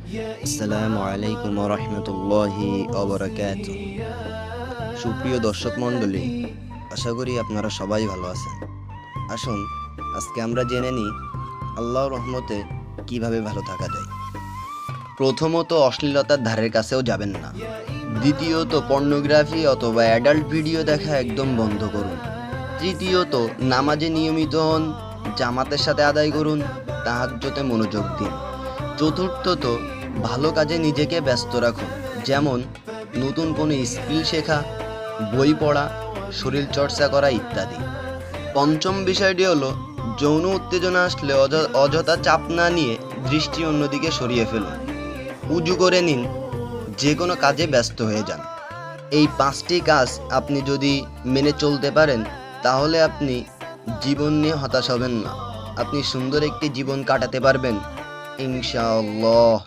আসসালামু আলাইকুম ওয়া রাহমাতুল্লাহি ওয়া বারাকাতুহু। সুপ্রিয় দর্শক মণ্ডলী, আশা করি আপনারা সবাই ভালো আছেন। আসুন আজকে আমরা জেনে নিই আল্লাহর রহমতে কিভাবে ভালো থাকা যায়। প্রথমত, অশ্লীলতার ধারের কাছেও যাবেন না। দ্বিতীয়ত, পর্নোগ্রাফি অথবা অ্যাডাল্ট ভিডিও দেখা একদম বন্ধ করুন। তৃতীয়ত, নামাজে নিয়মিত হন, জামাতের সাথে আদায় করুন, তাহাজ্জুদে মনোযোগ দিন। চতুর্থত, ভালো কাজে নিজেকে ব্যস্ত রাখুন, যেমন নতুন কোনো স্কিল শেখা, বই পড়া, শরীর চর্চা করা ইত্যাদি। পঞ্চম বিষয়টি হলো, যৌন উত্তেজনা আসলে অযথা চাপ না নিয়ে দৃষ্টি অন্যদিকে সরিয়ে ফেলুন। উজু করে নিন, যে কোনো কাজে ব্যস্ত হয়ে যান। এই 5টি কাজ আপনি যদি মেনে চলতে পারেন, তাহলে আপনি জীবন নিয়ে হতাশ হবেন না। আপনি সুন্দর একটি জীবন কাটাতে পারবেন ইনশাআল্লাহ।